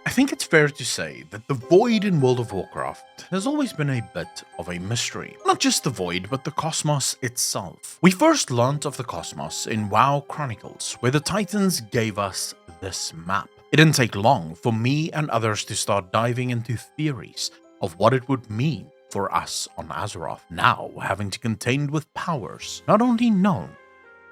I think it's fair to say that the void in World of Warcraft has always been a bit of a mystery. Not just the void, but the cosmos itself. We first learnt of the cosmos in WoW Chronicles, where the Titans gave us this map. It didn't take long for me and others to start diving into theories of what it would mean for us on Azeroth, now having to contend with powers not only known,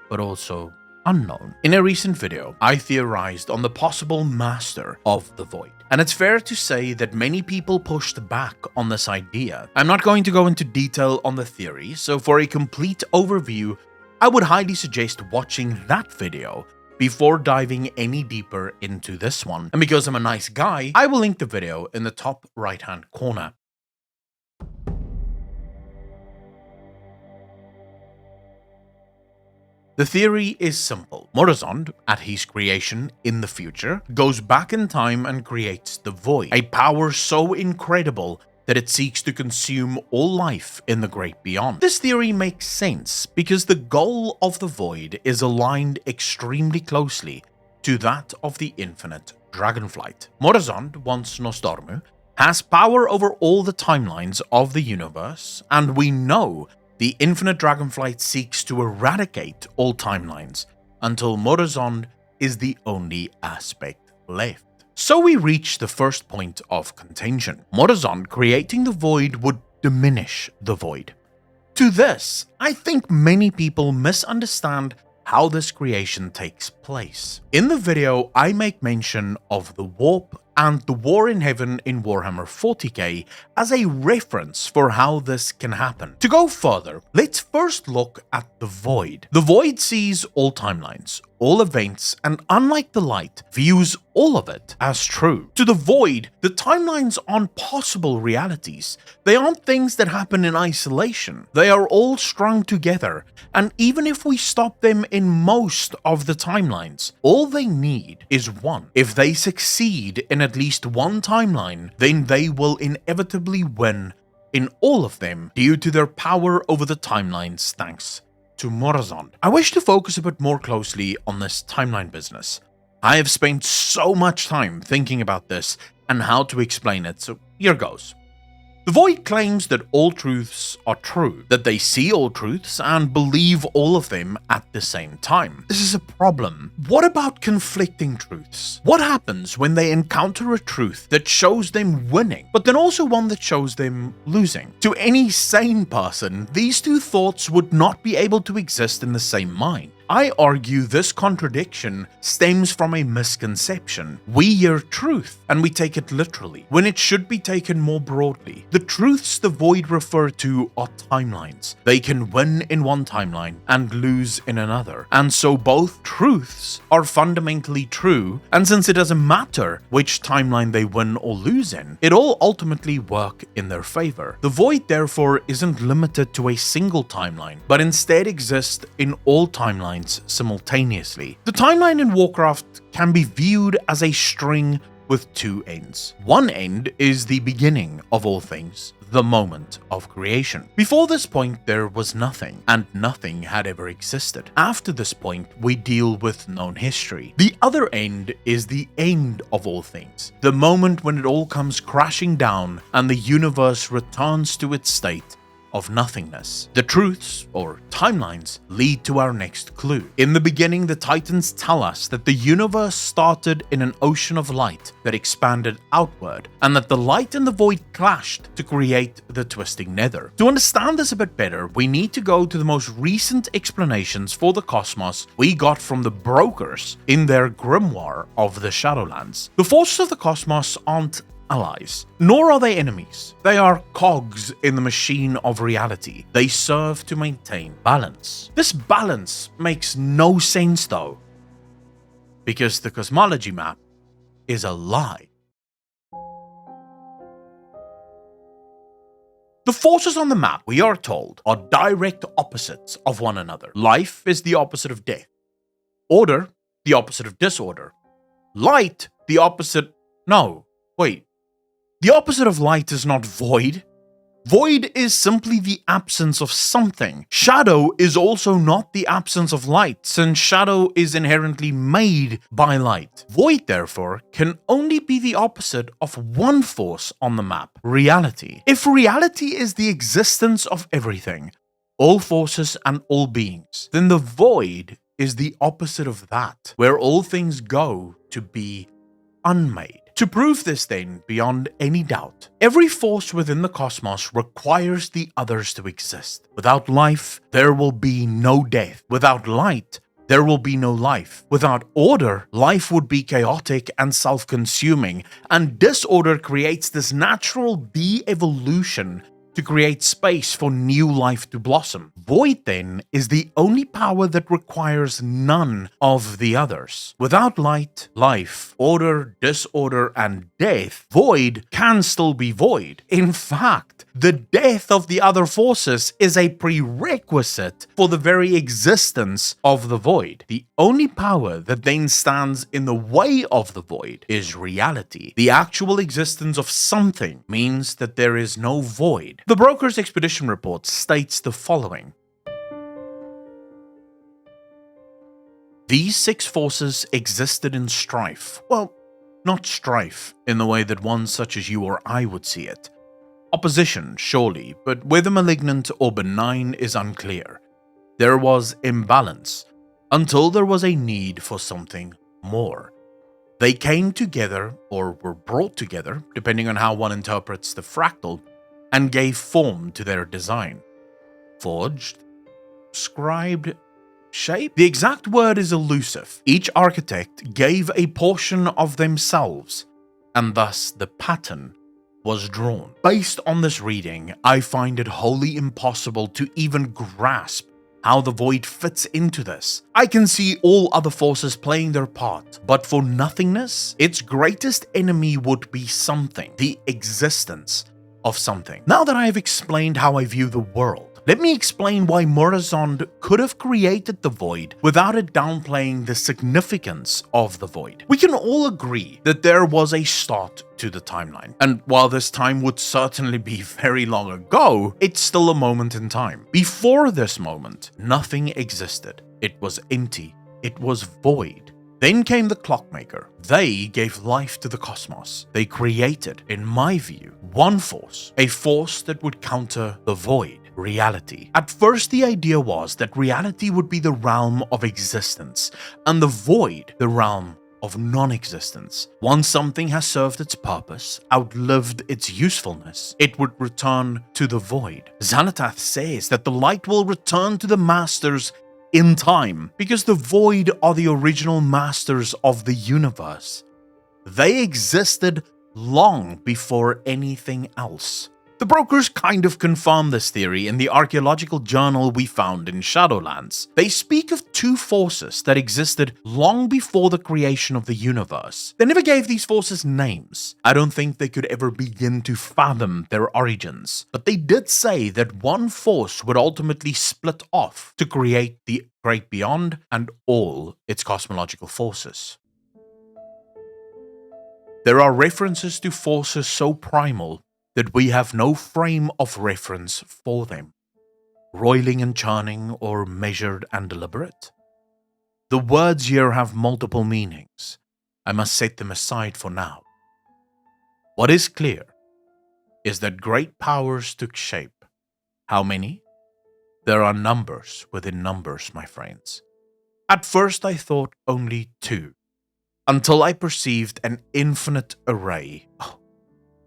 but also unknown. In a recent video, I theorized on the possible master of the void, and it's fair to say that many people pushed back on this idea. I'm not going to go into detail on the theory, so for a complete overview, I would highly suggest watching that video before diving any deeper into this one. And because I'm a nice guy, I will link the video in the top right hand corner. The theory is simple. Murozond, at his creation in the future, goes back in time and creates the Void, a power so incredible that it seeks to consume all life in the great beyond. This theory makes sense because the goal of the Void is aligned extremely closely to that of the infinite Dragonflight. Murozond, once Nostormu, has power over all the timelines of the universe, and we know the infinite Dragonflight seeks to eradicate all timelines until Murozond is the only aspect left. So we reach the first point of contention. Murozond creating the Void would diminish the Void. To this, I think many people misunderstand how this creation takes place. In the video, I make mention of the Warp and the War in Heaven in Warhammer 40k as a reference for how this can happen. To go further, let's first look at the Void. The Void sees all timelines, all events, and unlike the light, views all of it as true. To the Void, the timelines aren't possible realities. They aren't things that happen in isolation. They are all strung together, and even if we stop them in most of the timelines, all they need is one. If they succeed in at least one timeline, then they will inevitably win in all of them due to their power over the timelines thanks to Murozond. I wish to focus a bit more closely on this timeline business. I have spent so much time thinking about this and how to explain it, so here goes. The Void claims that all truths are true, that they see all truths and believe all of them at the same time. This is a problem. What about conflicting truths? What happens when they encounter a truth that shows them winning, but then also one that shows them losing? To any sane person, these two thoughts would not be able to exist in the same mind. I argue this contradiction stems from a misconception. We hear truth and we take it literally, when it should be taken more broadly. The truths the Void refer to are timelines. They can win in one timeline and lose in another. And so both truths are fundamentally true, and since it doesn't matter which timeline they win or lose in, it all ultimately work in their favor. The Void therefore isn't limited to a single timeline, but instead exists in all timelines simultaneously. The timeline in Warcraft can be viewed as a string with two ends. One end is the beginning of all things, the moment of creation. Before this point, there was nothing, and nothing had ever existed. After this point, we deal with known history. The other end is the end of all things, the moment when it all comes crashing down and the universe returns to its state of nothingness. The truths, or timelines, lead to our next clue. In the beginning, the Titans tell us that the universe started in an ocean of light that expanded outward, and that the light and the Void clashed to create the twisting nether. To understand this a bit better, we need to go to the most recent explanations for the cosmos we got from the brokers in their grimoire of the Shadowlands. The forces of the cosmos aren't allies, nor are they enemies. They are cogs in the machine of reality. They serve to maintain balance. This balance makes no sense though, because the cosmology map is a lie. The forces on the map, we are told, are direct opposites of one another. Life is the opposite of death. Order, the opposite of disorder. Light, the opposite... No, wait. The opposite of light is not void. Void is simply the absence of something. Shadow is also not the absence of light, since shadow is inherently made by light. Void, therefore, can only be the opposite of one force on the map, reality. If reality is the existence of everything, all forces and all beings, then the void is the opposite of that, where all things go to be unmade. To prove this then, beyond any doubt, every force within the cosmos requires the others to exist. Without life, there will be no death. Without light, there will be no life. Without order, life would be chaotic and self-consuming, and disorder creates this natural de-evolution to create space for new life to blossom. Void, then, is the only power that requires none of the others. Without light, life, order, disorder, and death, void can still be void. In fact, the death of the other forces is a prerequisite for the very existence of the void. The only power that then stands in the way of the void is reality. The actual existence of something means that there is no void. The Broker's Expedition Report states the following. These 6 forces existed in strife. Well, not strife in the way that one such as you or I would see it. Opposition, surely, but whether malignant or benign is unclear. There was imbalance, until there was a need for something more. They came together, or were brought together, depending on how one interprets the fractal, and gave form to their design. Forged, scribed, shaped? The exact word is elusive. Each architect gave a portion of themselves, and thus the pattern was drawn. Based on this reading, I find it wholly impossible to even grasp how the void fits into this. I can see all other forces playing their part, but for nothingness, its greatest enemy would be something, the existence of something. Now that I have explained how I view the world, let me explain why Murozond could have created the void without it downplaying the significance of the void. We can all agree that there was a start to the timeline, and while this time would certainly be very long ago, it's still a moment in time. Before this moment, nothing existed. It was empty. It was void. Then came the clockmaker. They gave life to the cosmos. They created, in my view, one force, a force that would counter the void, reality. At first, the idea was that reality would be the realm of existence, and the void the realm of non-existence. Once something has served its purpose, outlived its usefulness, it would return to the void. Xanatath says that the light will return to the masters in time, because the void are the original masters of the universe. They existed long before anything else. The brokers kind of confirm this theory in the archaeological journal we found in Shadowlands. They speak of 2 forces that existed long before the creation of the universe. They never gave these forces names. I don't think they could ever begin to fathom their origins. But they did say that one force would ultimately split off to create the Great Beyond and all its cosmological forces. There are references to forces so primal that we have no frame of reference for them, roiling and churning or measured and deliberate. The words here have multiple meanings. I must set them aside for now. What is clear is that great powers took shape. How many? There are numbers within numbers, my friends. At first I thought only 2, until I perceived an infinite array. Oh,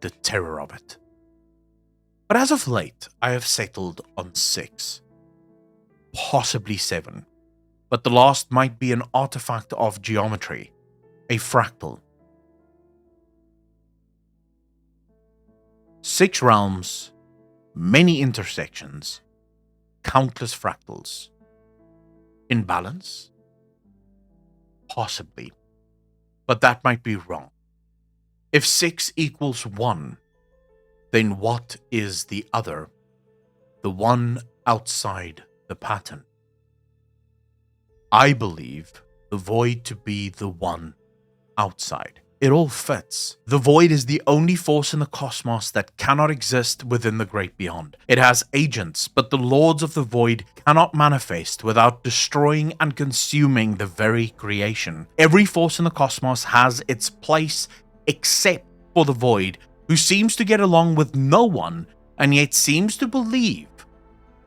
the terror of it. But as of late, I have settled on 6, possibly 7, but the last might be an artifact of geometry, a fractal. 6 realms, many intersections, countless fractals. In balance? Possibly, but that might be wrong. If 6 equals 1, then what is the other? The one outside the pattern. I believe the void to be the one outside. it all fits. The void is the only force in the cosmos that cannot exist within the great beyond. It has agents, but the lords of the void cannot manifest without destroying and consuming the very creation. Every force in the cosmos has its place except for the void, who seems to get along with no one and yet seems to believe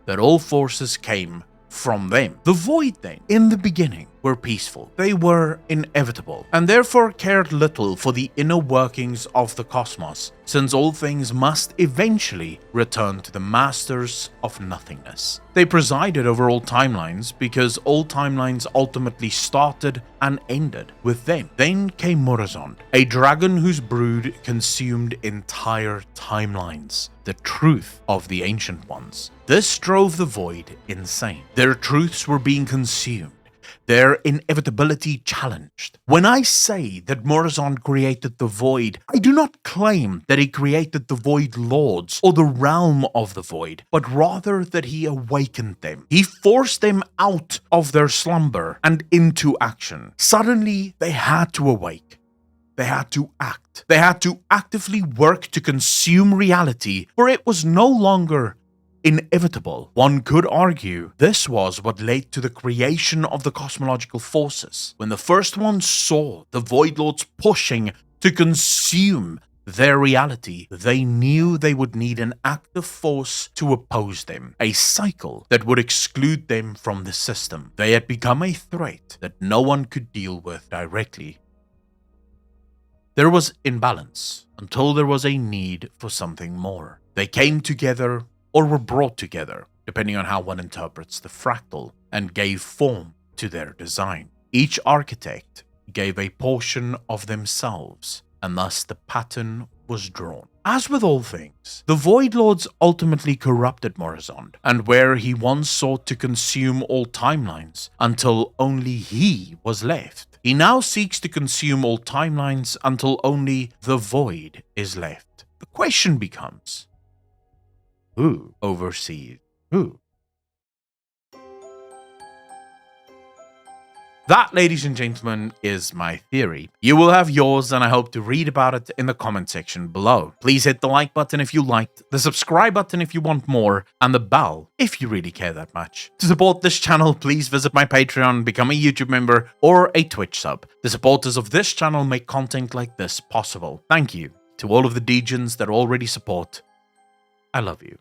that all forces came from them. The void then, in the beginning, were peaceful. They were inevitable, and therefore cared little for the inner workings of the cosmos, since all things must eventually return to the masters of nothingness. They presided over all timelines because all timelines ultimately started and ended with them. Then came Murozond, a dragon whose brood consumed entire timelines, the truth of the ancient ones. This drove the void insane. Their truths were being consumed, their inevitability challenged. When I say that Murozond created the void, I do not claim that he created the void lords or the realm of the void, but rather that he awakened them. He forced them out of their slumber and into action. Suddenly, they had to awake. They had to act. They had to actively work to consume reality, for it was no longer inevitable. One could argue this was what led to the creation of the cosmological forces. When the first ones saw the Void Lords pushing to consume their reality, they knew they would need an active force to oppose them, a cycle that would exclude them from the system. They had become a threat that no one could deal with directly. There was imbalance until there was a need for something more. They came together or were brought together, depending on how one interprets the fractal, and gave form to their design. Each architect gave a portion of themselves, and thus the pattern was drawn. As with all things, the Void Lords ultimately corrupted Murozond, and where he once sought to consume all timelines until only he was left, he now seeks to consume all timelines until only the void is left. The question becomes, who oversees who? That, ladies and gentlemen, is my theory. You will have yours, and I hope to read about it in the comment section below. Please hit the like button if you liked, the subscribe button if you want more, and the bell if you really care that much. To support this channel, please visit my Patreon, become a YouTube member, or a Twitch sub. The supporters of this channel make content like this possible. Thank you to all of the degens that already support. I love you.